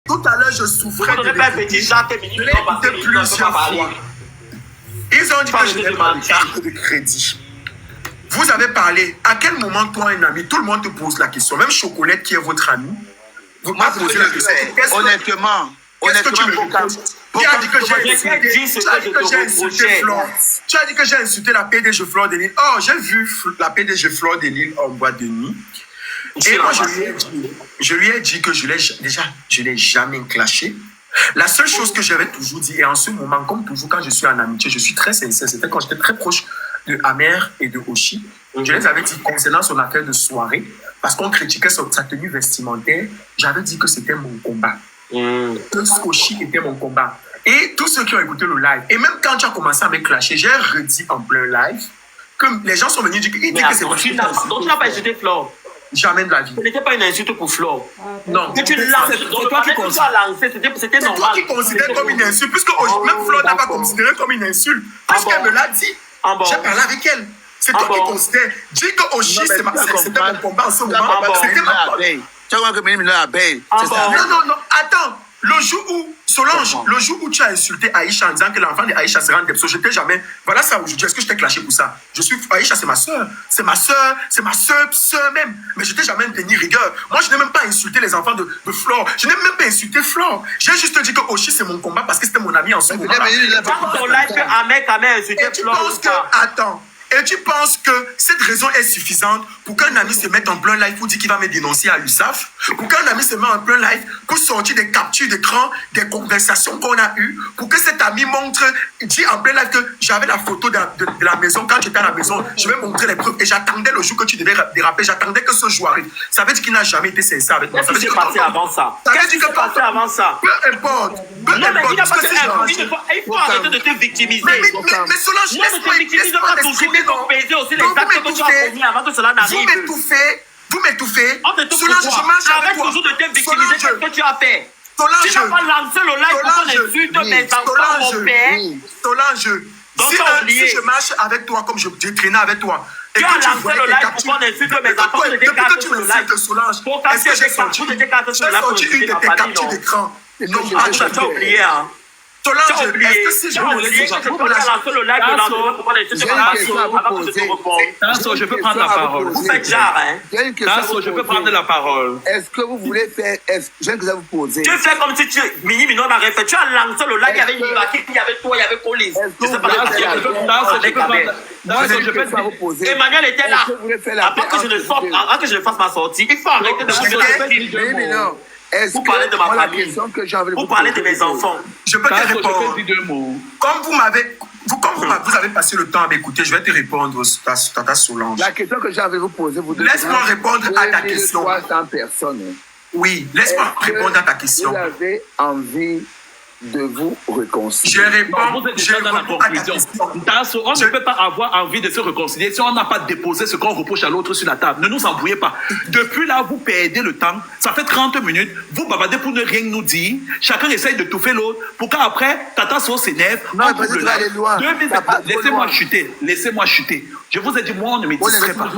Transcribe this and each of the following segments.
Tout à l'heure, je souffrais de l'écouter. Je l'ai écouté plusieurs fois. Ils ont dit que je n'ai pas de carte de crédit. Vous avez parlé. À quel moment, toi, un ami, tout le monde te pose la question. Même Chocolette, qui est votre ami, vous m'avez posé la question. Honnêtement, qu'est-ce que tu me réponds? Tu as dit que j'ai insulté Flore. Tu as dit que j'ai insulté la PDG Flore de Lille. Oh, j'ai vu la PDG Flore de Lille en boîte de nuit. Et moi, je lui ai dit que je l'ai jamais clashé. La seule chose que j'avais toujours dit, et en ce moment, comme toujours quand je suis en amitié, je suis très sincère, c'était quand j'étais très proche de Amer et de Oshi, je les avais dit concernant son affaire de soirée, parce qu'on critiquait sa tenue vestimentaire, j'avais dit que c'était mon combat. Que Oshi était mon combat. Et tous ceux qui ont écouté le live, et même quand tu as commencé à me clasher, j'ai redit en plein live que les gens sont venus dire que c'est donc tu n'as pas insulté Flore. Jamais de la vie. Ce n'était pas une insulte pour Flore. Non. Que tu lances. Donc, toi qui lancé, c'était normal. C'est toi qui considères comme une insulte, puisque même Flore n'a pas considéré comme une insulte. Puisqu'elle me l'a dit. J'ai parlé avec elle. C'est toi qui considères. Dis que Oshi, c'était mon combat en ce moment. C'était ma abeille. Tu vois que Mini abeille. Non. Attends. Le jour où, Solange, le jour où tu as insulté Aïcha en disant que l'enfant de Aïcha sera en Depso, je t'ai jamais. Voilà ça aujourd'hui. Est-ce que je t'ai clashé pour ça? Aïcha, c'est ma soeur. C'est ma soeur même. Mais je t'ai jamais tenu rigueur. Moi, je n'ai même pas insulté les enfants de Flore. Je n'ai même pas insulté Flore. J'ai juste dit que Oshi, c'est mon combat parce que c'était mon ami en ce moment. Dans ton live, Ahmed a insulté Flore. Attends. Et tu penses que cette raison est suffisante pour qu'un ami se mette en plein live pour dire qu'il va me dénoncer à l'USAF? Pour qu'un ami se mette en plein live pour sortir des captures d'écran, des conversations qu'on a eues? Pour que cet ami dit en plein live que j'avais la photo de la maison, quand j'étais à la maison, je vais montrer les preuves. Et j'attendais le jour que tu devais déraper, j'attendais que ce jour arrive. Ça veut dire qu'il n'a jamais été sincère avec moi. Qu'est-ce qui s'est passé avant ça? Qu'est-ce qui s'est passé avant ça? Peu importe. Non, mais il faut arrêter de te victimiser. Mais Solange, laisse-moi m'exprimer. Faut peser aussi les actes que tu as commis avant que cela n'arrive. Vous m'étouffez. Solange, je marche avec toi. Arrête toujours de te victimiser. Qu'est-ce que tu as fait? Solange. Tu n'as pas lancé le live pour qu'on insulte mes enfants, mon père. Solange. Si je marche avec toi comme je traînais avec toi. Tu as lancé le live pour qu'on insulte mes enfants. Depuis que tu m'insultes, Solange, est-ce que j'ai sorti une de tes captures d'écran? Non, tu as oublié, hein. Solange, est-ce que si je me laisse le live je peux prendre la parole. Vous faites genre, hein? Je peux prendre la parole. Est-ce que vous voulez faire... Je viens de vous poser. Tu fais comme si tu... Mini-Mino m'aurait fait. Tu as lancé le live, il y avait Ibaki, il y avait toi, il y avait Police. Je sais pas vous poser. Emmanuel était là. Avant que je ne fasse ma sortie, il faut arrêter de me vous parlez de ma famille, vous parlez de mes enfants. Je peux te répondre. Comme vous avez passé le temps à m'écouter, je vais te répondre, Tata Solange. La question que j'avais vous poser, vous laisse-moi répondre à ta question. 300 personnes. Oui, laisse-moi répondre à ta question. Vous avez envie de vous réconcilier. Je réponds, vous êtes déjà dans la conclusion. On ne peut pas avoir envie de se réconcilier si on n'a pas déposé ce qu'on reproche à l'autre sur la table. Ne nous embrouillez pas. Depuis là, vous perdez le temps. Ça fait 30 minutes. Vous bavardez pour ne rien nous dire. Chacun essaye de touffer l'autre. Pour qu'après, Tata So s'énerve. Laissez-moi chuter. Laissez-moi chuter. Je vous ai dit, moi, on ne me distrait pas.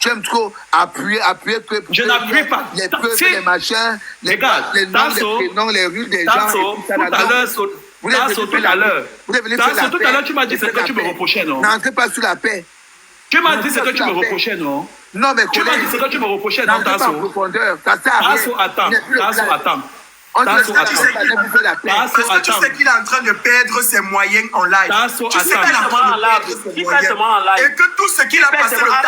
Tu aimes trop appuyer. Je n'appuie pas. Les preuves, les machins, les noms, les prénoms, les rues des gens. Tout à l'heure, tu m'as dit ce que tu me reprochais, non? N'entrez pas sur la paix. Tu m'as dit ce que tu me reprochais, non? Non, mais tu m'as dit ce que tu me reprochais, non, Tasso? Tasso, attends. Parce que tu sais qu'il est en train de perdre ses moyens en live. Tu sais qu'il est en train de perdre ses moyens. Et que tout ce qu'il a passé le temps à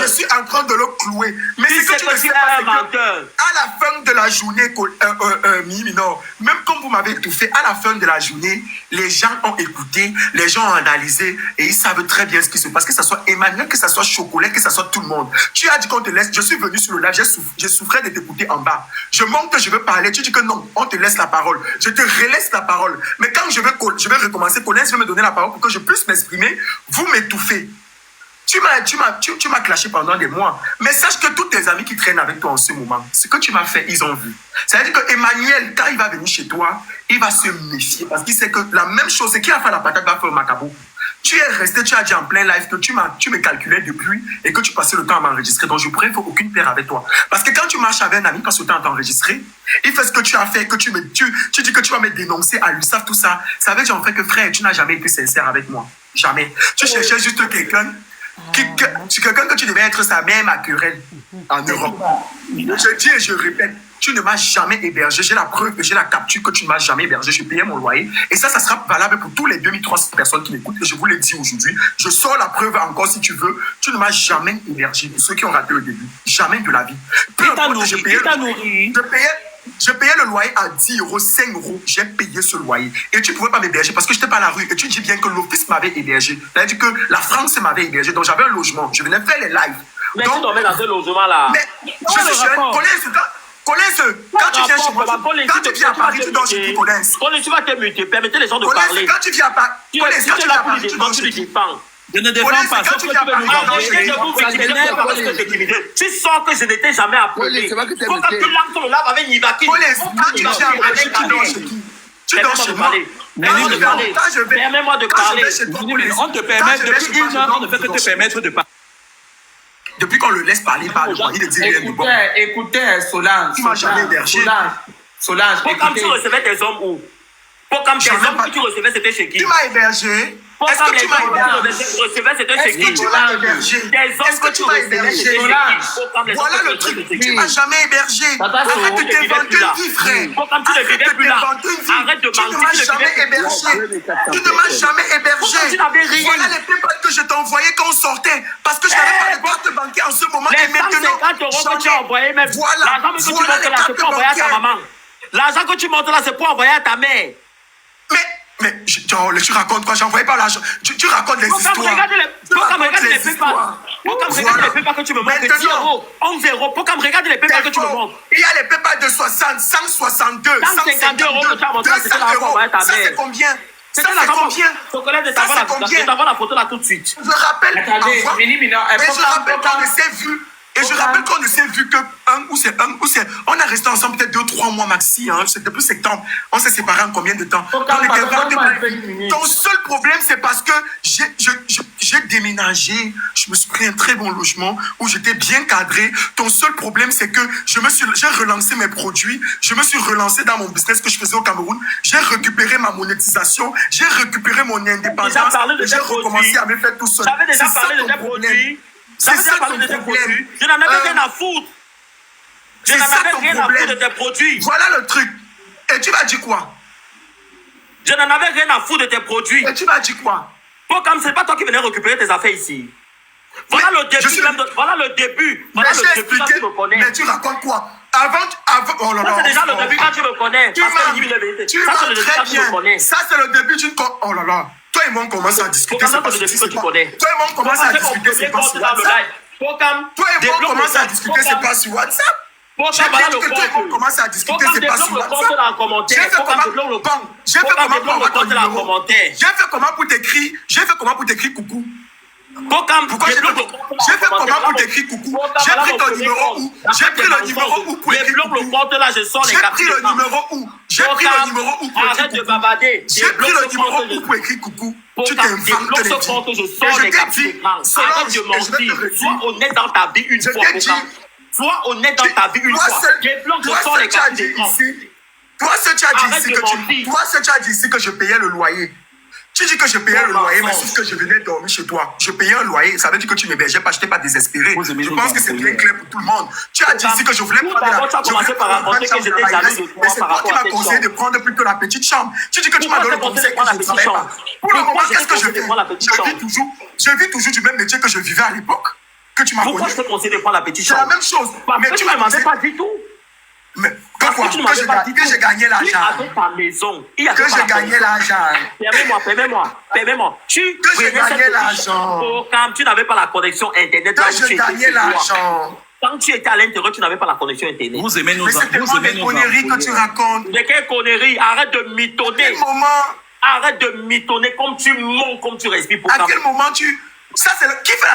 je suis en train de le clouer. Mais c'est que tu ne sais pas, à la fin de la journée, même comme vous m'avez étouffé, à la fin de la journée, les gens ont écouté, les gens ont analysé et ils savent très bien ce qui se passe. Que ce soit Emmanuel, que ce soit Chocolat, que ce soit tout le monde. Tu as dit qu'on te laisse. Je suis venu sur le live, j'ai souffert de t'écouter en bas. Je montre que je veux parler. Tu dis que non, on te laisse la parole. Je te relaisse la parole. Mais quand je vais recommencer, Colin veut me donner la parole pour que je puisse m'exprimer. Vous m'étouffez. Tu m'as clashé pendant des mois. Mais sache que tous tes amis qui traînent avec toi en ce moment, ce que tu m'as fait, ils ont vu. C'est-à-dire que Emmanuel, quand il va venir chez toi, il va se méfier parce qu'il sait que la même chose, c'est qu'il a fait la patate, va faire au macabou. Tu es resté, tu as dit en plein live que tu me calculais depuis et que tu passais le temps à m'enregistrer. Donc, je ne préfère aucune paire avec toi. Parce que quand tu marches avec un ami, passe le temps à t'enregistrer, il fait ce que tu as fait, que tu dis que tu vas me dénoncer à l'USAF, tout ça. Ça veut dire en fait que frère, tu n'as jamais été sincère avec moi. Jamais. Tu cherchais juste quelqu'un que tu devais être sa mère maquerelle en Europe. Je dis et je répète, tu ne m'as jamais hébergé. J'ai la preuve et j'ai la capture que tu ne m'as jamais hébergé. Je payais mon loyer. Et ça sera valable pour tous les 2300 personnes qui m'écoutent. Et je vous l'ai dit aujourd'hui. Je sors la preuve encore si tu veux. Tu ne m'as jamais hébergé. Pour ceux qui ont raté le début. Jamais de la vie. Je payais le loyer à 10 €, 5 €. J'ai payé ce loyer. Et tu ne pouvais pas m'héberger parce que je n'étais pas à la rue. Et tu dis bien que l'office m'avait hébergé. C'est-à-dire que la France m'avait hébergé. Donc j'avais un logement. Je venais faire les lives. Mais donc, tu dormais dans ce logement-là. Mais je suis Collins, quand tu viens chez moi, quand tu viens à Paris, tu dors chez qui, Collins? Collins, tu vas te muter. Permettez les gens de parler. Quand tu viens à Paris, Collins, quand tu viens à Paris, tu dors chez qui? Je ne défends pas. Quand tu viens à Paris, tu sens que je n'étais jamais appelé. Faut que tu lances le lave avec Nivaki. Collins, quand tu viens à Paris, tu dors chez qui? Tu dors chez moi. Permets-moi de parler. On te permet, depuis une heure, on ne fait que te permettre de parler. Depuis qu'on le laisse parler, il ne dit rien de bon. Écoutez, Solange. Tu m'as jamais hébergé. Solange, Pourquoi tu recevais tes hommes où? Pourquoi tes hommes que tu recevais, c'était chez qui? Tu m'as hébergé. Est-ce que tu m'as hébergé? Est-ce que tu m'as hébergé? Est-ce que tu m'as hébergé? Voilà le truc. Tu m'as jamais hébergé. Arrête de t'inventer une vie, frère. Arrête de Tu ne m'as jamais hébergé. Tu ne m'as jamais hébergé. Voilà les PayPal que je t'ai envoyés quand on sortait. Parce que je n'avais pas de carte bancaire en ce moment. Et maintenant, que tu as envoyé, même l'argent que tu montes là, c'est pour envoyer à ta maman. L'argent que tu montes là, c'est pour envoyer à ta mère. Mais tu racontes quoi? J'envoyais pas l'argent. Tu racontes les histoires. Pourquoi me regarder les PayPal? Pourquoi me regarder les PayPal que tu me montres de 10 €, 11 €? Pourquoi me regarder les PayPal que tu me montres? Il y a les PayPal de 60, 162, 152 €. 200 €. Ça c'est combien? Ça c'est combien? Je t'envoie la photo là tout de suite. Je rappelle qu'on ne s'est vu. Et je rappelle qu'on ne s'est vu que on est resté ensemble peut-être 2-3 mois maxi, hein, c'est depuis septembre. On s'est séparés en combien de temps? Ton seul problème, c'est parce que j'ai déménagé, je me suis pris un très bon logement où j'étais bien cadré. Ton seul problème, c'est que j'ai relancé mes produits, je me suis relancé dans mon business que je faisais au Cameroun, j'ai récupéré ma monétisation, j'ai récupéré mon indépendance, j'ai recommencé à me faire tout seul. J'avais déjà parlé de tes produits. C'est ça ton problème. Je n'en avais rien à foutre. Je n'en avais rien à foutre de tes produits. Voilà le truc. Et tu vas dire quoi? Je n'en avais rien à foutre de tes produits. Et tu vas dire quoi? Comme c'est pas toi qui venais récupérer tes affaires ici. Voilà le début. Voilà le début. Mais j'ai expliqué. Mais tu racontes quoi? Avant, oh là là. C'est déjà le début quand tu me connais. Tu m'as très bien. Ça c'est le début d'une... Oh là là. Toi et moi, on commence à discuter. C'est pas ce que tu connais. Toi et moi, on commence à discuter. C'est pas sur WhatsApp. Toi et moi, on commence à discuter. C'est pas sur WhatsApp. J'ai dit que toi et moi, on commence à discuter. C'est pas sur WhatsApp. J'ai fait comment pour t'écrire coucou? Pourquoi j'ai fait comment pour t'écrire coucou? J'ai pris ton numéro où? J'ai pris le numéro où pour écrire coucou? J'ai pris le numéro où? J'ai pris le numéro où pour écrire coucou? J'ai pris le numéro où pour écrire coucou? Tu t'inventes de je t'ai dit, Solange, et je vais te redire. Sois honnête dans ta vie une fois. Sois honnête dans ta vie une fois. Toi, ce que tu as dit ici, que je payais le loyer. Tu dis que je payais le loyer, mais sauf que je venais dormir chez toi. Je payais un loyer, ça veut dire que tu m'hébergeais pas, je n'étais pas désespéré. Je pense que c'est bien clair pour tout le monde. Tu as dit ici que je voulais prendre la petite chambre. Mais c'est toi qui m'as conseillé de prendre plutôt la petite chambre. Tu dis que tu m'as donné le conseil que je ne travaille pas. Pour le moment, qu'est-ce que je fais? Je vis toujours du même métier que je vivais à l'époque. Que tu m'as connu. Pourquoi je te conseille de prendre la petite chambre? C'est la même chose. Mais tu ne me demandais pas du tout. Mais que j'ai gagné l'argent. Avec ta maison. Que j'ai gagné l'argent. Permets-moi. Que j'ai gagné l'argent. Quand tu n'avais pas la connexion Internet. Que j'ai gagné l'argent. Quand tu étais à l'intérieur, tu n'avais pas la connexion Internet. Vous aimez nos Mais c'est tellement des conneries que tu racontes. De quelles conneries? Arrête de mitonner. À quel moment? Arrête de mitonner comme tu mens, comme tu respires. À quel moment ça, c'est qui fait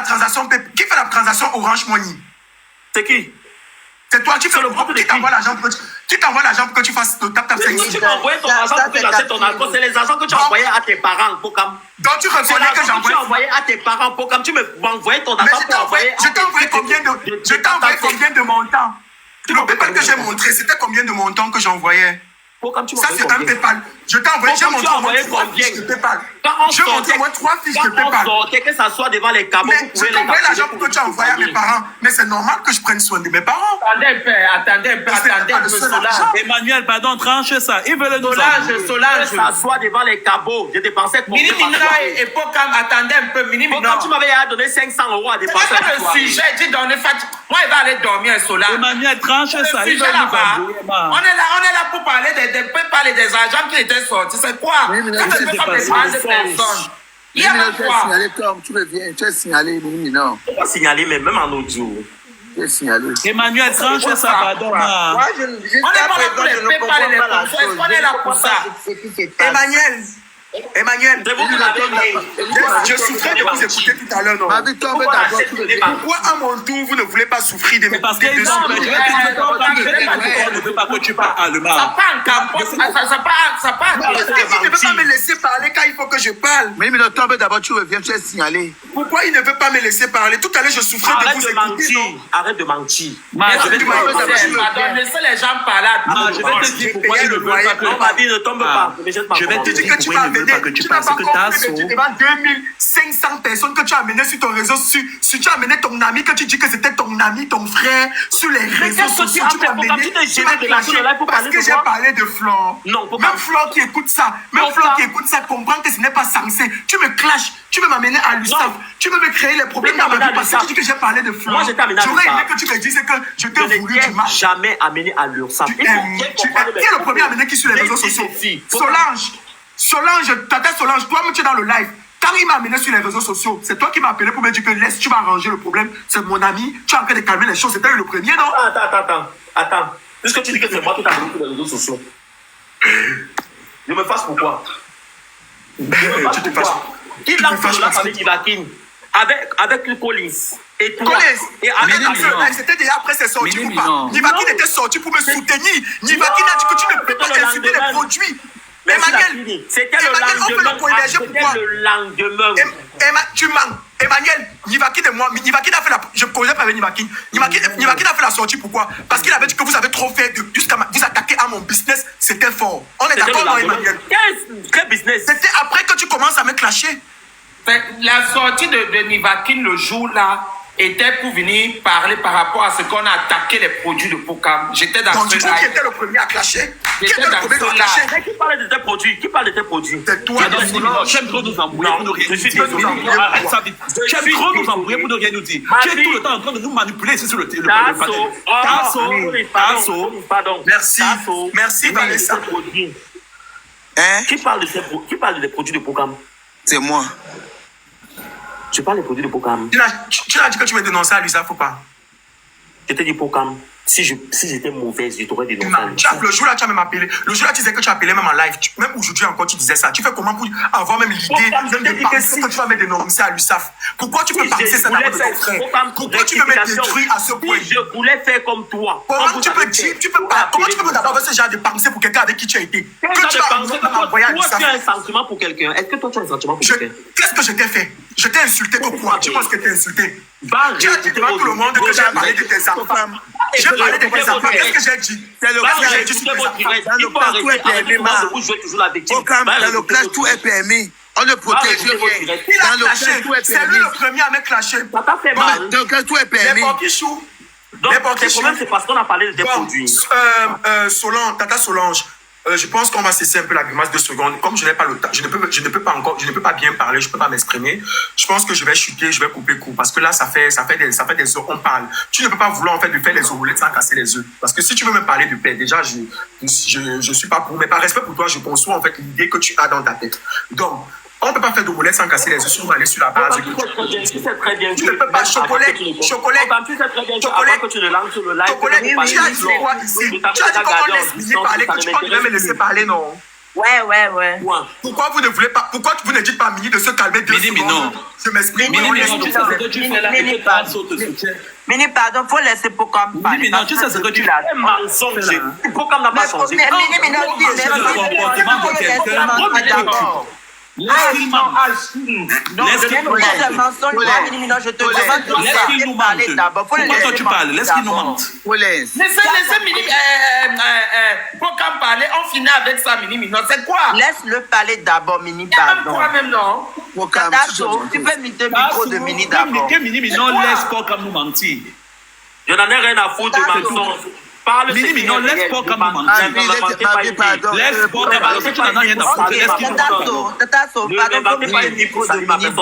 la transaction Orange Money? C'est qui? C'est toi, qui t'envoie l'argent pour que tu fasses le tap-tap sexy. Si tu m'as envoyé ton argent pour que j'achète ton alcool, c'est les argents que tu as envoyés à tes parents, Pokam. Donc tu reconnais que tu as envoyé à tes parents, Pokam. Tu m'envoyais ton argent pour envoyer. Je t'ai envoyé combien de montants? Le PayPal que j'ai montré, c'était combien de montants que j'envoyais? Ça, c'est un PayPal. Je t'ai envoyé, j'ai montré au moins 3 fiches de PayPal. J'ai montré au moins 3 fiches de PayPal. Que ça soit devant les cabots, mais je t'ai envoyé l'argent pour que tu envoies à mes parents. Mais c'est normal que je prenne soin de mes parents. Attendez un peu, Solange. Emmanuel, pardon, tranche ça. Ils veulent nous Solange. Que ça soit devant les cabots. Je dépensais combien? Minimina et Pokam, attendez un peu, Minimina. Quand tu m'avais donné 500 € à dépenser. C'est le sujet, dis donner moi, il va aller dormir, Solange. Emmanuel, tranche ça. Ils veulent nous embrouiller. On est là pour parler des agents qui étaient sortis. C'est quoi? Oui, mais tu ne peux pas défendre ces personnes. Il y a même quoi? Signalé, Tom, tu reviens, tu es signalé, non. Tu pas signalé, mais même en audio. Tu es signalé. Emmanuel, tranche ça, pardon. On n'est pas là pour les PayPal et les consoles. On est là pour ça. Emmanuel, je souffrais de vous écouter tout à l'heure, non? Pourquoi à mon tour vous ne voulez pas souffrir de mes parce qu'ils ont ne veut pas que tu parles allemand. Ça part. Parce qu'il ne veut pas me laisser parler quand il faut que je parle. Mais le temps, d'abord tu reviens, tu es signalé. Pourquoi il ne veut pas me laisser parler? Tout à l'heure, je souffrais de vous écouter. Arrête de mentir. Laissez les gens parler. Je vais te dire pourquoi il ne veut pas que on m'a dit ne tombe pas. Je vais te dire pourquoi il ne veut pas que tu parles. Tu n'as pas compris que devant 2500 personnes que tu as amenées sur ton réseau, si tu as amené ton ami, que tu dis que c'était ton ami, ton frère, sur les réseaux sociaux, tu m'as amené, tu m'as clashé parce que j'ai parlé de Flore. Même Flore qui écoute ça, comprend que ce n'est pas censé. Tu me clashes, tu veux m'amener à l'USAF, tu veux me créer les problèmes dans ma vie parce que tu dis que j'ai parlé de Flore. J'aurais aimé que tu me dises que je t'ai voulu du mal. Jamais amené à l'URSSAF. Qui est le premier amené qui sur les réseaux sociaux? Tata Solange, toi-même tu es dans le live. Quand il m'a amené sur les réseaux sociaux, c'est toi qui m'as appelé pour me dire que laisse, tu vas arranger le problème. C'est mon ami, tu es en train de calmer les choses. C'était le premier, non? Attends. Puisque tu dis que c'est moi qui t'ai amené sur les réseaux sociaux. Je me fasse pourquoi? Tu te fasses. Qui l'a fait la famille Nivakin avec le Collins et toi? Et avec c'était déjà après c'est sorti ou pas? Nivakin était sorti pour me soutenir. Nivakin a dit que tu ne peux pas insulter les produits. Emmanuel, c'était le lendemain. Tu mens. Emmanuel, Nivakin et moi, Nivakin a fait la... Je ne connais pas avec Nivakin. Nivakin a fait la sortie, pourquoi? Parce qu'il avait dit que vous avez trop fait jusqu'à vous attaquer à mon business, c'était fort. On est d'accord, non, Emmanuel? Quel business? C'était après que tu commences à me clasher. La sortie de Nivakin le jour-là était pour venir parler par rapport à ce qu'on a attaqué les produits de Pokam. J'étais dans donc, ce live. Qui était le premier à clasher? Qui était le premier à clasher? Qui parlait de tes produits? C'est toi. J'aime trop nous embrouiller pour ne rien nous dire. J'aime trop nous embrouiller pour ne rien nous dire. Tu es tout le temps en train de nous manipuler ici sur le Pardon. Merci Vanessa. Qui parle des produits de Pokam? C'est moi. Je parle des produits de Pokam. Tu as dit que tu veux dénoncer à l'USAF ou pas? Je t'ai dit Pokam. Si j'étais mauvaise, je t'aurais dénoncé. Le jour-là, tu as même appelé. Le jour-là, tu disais que tu appelais même en live. Même aujourd'hui encore, tu disais ça. Tu fais comment pour avoir même l'idée de penser que tu vas me dénoncer à l'USAF? Pourquoi tu peux penser ça d'abord de ton frère? Pourquoi tu veux me détruire à ce point? Je voulais faire comme toi. Comment tu peux dire, comment tu peux d'abord avoir ce genre de pensée pour quelqu'un avec qui tu as été? Que tu as un sentiment pour quelqu'un. Est-ce que toi, tu as un sentiment pour quelqu'un? Qu'est-ce que je t'ai fait? Je t'ai insulté que quoi? Tu penses que tu as insulté? Tu as dit devant tout le monde que j'ai parlé de tes enfants. J'ai parlé de tes enfants. Qu'est-ce que j'ai dit? C'est le clash, tout est permis. On ne protège rien. Dans le clash, tout est permis. C'est lui le premier à me clasher. Ça t'a fait mal. Dans le clash, tout est permis. Les banquichous. Donc, le problème, c'est parce qu'on a parlé de tes produits. Tata Solange. Je pense qu'on va cesser un peu la grimace 2 secondes. Comme je n'ai pas le temps, je ne peux pas bien parler, je ne peux pas m'exprimer. Je pense que je vais chuter, je vais couper court. Parce que là, ça fait des heures, on parle. Tu ne peux pas vouloir en fait de faire les roulettes sans casser les œufs. Parce que si tu veux me parler de paix, déjà, je suis pas pour. Mais par respect pour toi, je conçois en fait l'idée que tu as dans ta tête. Donc, on ne peut pas faire de roulettes sans casser les œufs. Si on va aller sur la base. Tu sais très bien. Tu ne peux pas chocolat. Tu sais très bien que tu le lances sur le live. Tu as dit quoi ici? Tu as dit qu'on laisse Mini parler, que tu peux me laisser parler, non? Ouais. Pourquoi vous ne voulez pas, pourquoi vous ne dites pas à Mini de se calmer 2 secondes? Je m'exprime. Mini, pardon, faut laisser Pokam parler. Mini, non, tu sais ce que tu fais. Un mensonge. Pokam n'a pas changé. Mini, non, Laisse-qu'il nous mente. Pourquoi toi tu parles? Laisse-qu'il nous mente. Laissez Mini Pokam parler, on finit avec ça, Mini. C'est quoi? Laisse-le parler d'abord, Mini, pardon. Quoi même, non? Tu peux mettre le micro de Mini d'abord. Mini, non, laisse Pokam nous mentir. Je n'en ai rien à foutre de mensonge. Mini, non, laisse Pokam nous mentir. Laisse Pokam, parce que tu n'en as rien à foutre. Laisse-qu'il nous mente.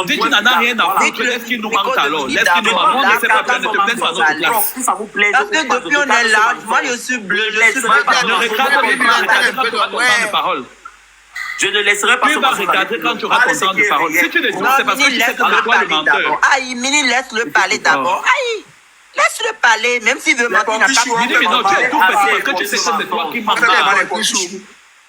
Dis tu n'en as rien à foutre, laisse-qu'il nous mente alors. Laisse-qu'il nous mente. On ne sait pas faire, ne te plaise pas à notre place. Parce que depuis on est là, moi je suis bleu, je suis bleu. Ne regarde pas quand tu auras ton temps de parole. Je ne laisserai pas tu vas regarder quand tu auras ton temps de parole. Si tu le dis, c'est parce que tu sais que c'est toi le menteur. Aïe, Mini, laisse-le parler d'abord. Aïe, laisse-le parler, même s'il veut mentir, il n'a pas Mini, mais non, tu es tout petit parce que tu sais que c'est toi qui mens.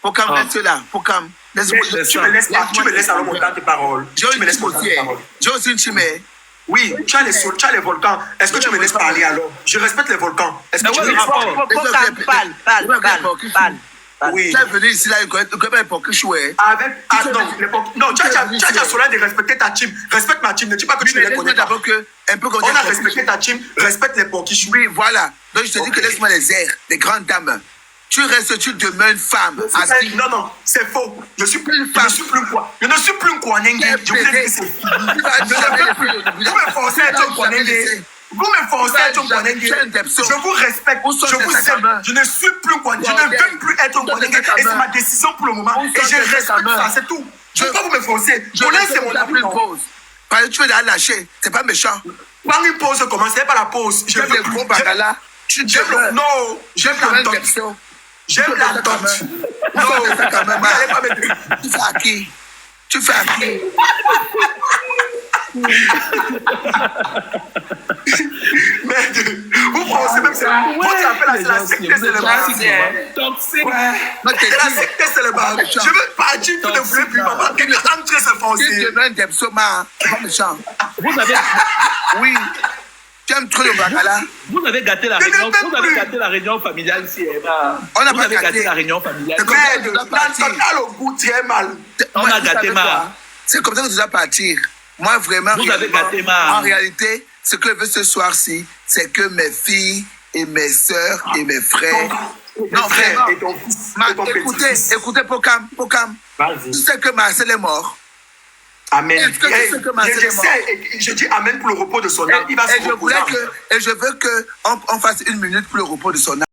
Pokam, reste là. Pokam, tu me laisses alors mon temps de parole. Tu me laisses mon temps de parole. J'ai aussi une chimère. Oui, tu as les volcans. Est-ce que tu me laisses parler alors? Je respecte les volcans. Est-ce que tu me laisses parler? Parle. Oui. Tu es venu ici là, il connaît pas pour que je sois. Non, tu as cela de respecter ta team. Respecte ma team. Ne dis pas que tu ne les connais pas. On a respecté ta team. Respecte les Pokichou. Oui, voilà. Donc je te dis que laisse-moi les airs, les grandes dames. Tu demeures une femme. Non, c'est faux. Je ne suis plus une femme. Je ne suis plus un Kwanenge. Je vous ai dit que c'est fini. Vous me forcez à être un Kwanenge. Vous me forcez à être un Kwanenge. Je vous respecte. Je vous aime. Je ne suis plus Kwanenge. Je ne veux plus être un Kwanenge. Et c'est ma décision pour le moment. Et je respecte ça. C'est tout. Je ne peux pas vous me forcer. C'est mon avis. Parce que tu veux la lâcher. C'est pas méchant. Prends une pause. Commencez pas la pause. Je veux le gros bagala. Non, j'aime l'entente. J'aime l'entente. Non, tu fais à qui? Tu fais à qui? Mais vous pensez même que c'est la secte célébration. C'est la secte célébration. Je veux partir, vous ne voulez plus maman. Entrez se forcer. Tu demandes des psaumas, c'est pas méchant. Vous avez... Oui. Tu aimes trop le bacala. Vous avez gâté la réunion. Vous avez gâté la réunion familiale ici. On n'a pas gâté la réunion familiale. Mais l'entente a le goût très mal. On a gâté ma. C'est comme ça que tu dois partir. Moi, vraiment, vous avez gâté ma. En réalité, ce que je veux ce soir-ci, c'est que mes filles et mes soeurs et mes frères. Non, frère. Écoutez, Pokam. Tu sais que Marcel est mort. Amen. Est-ce que tu sais que Marcel est mort? Je dis Amen pour le repos de son âme. Il va se reposer. Et je veux qu'on fasse 1 minute pour le repos de son âme.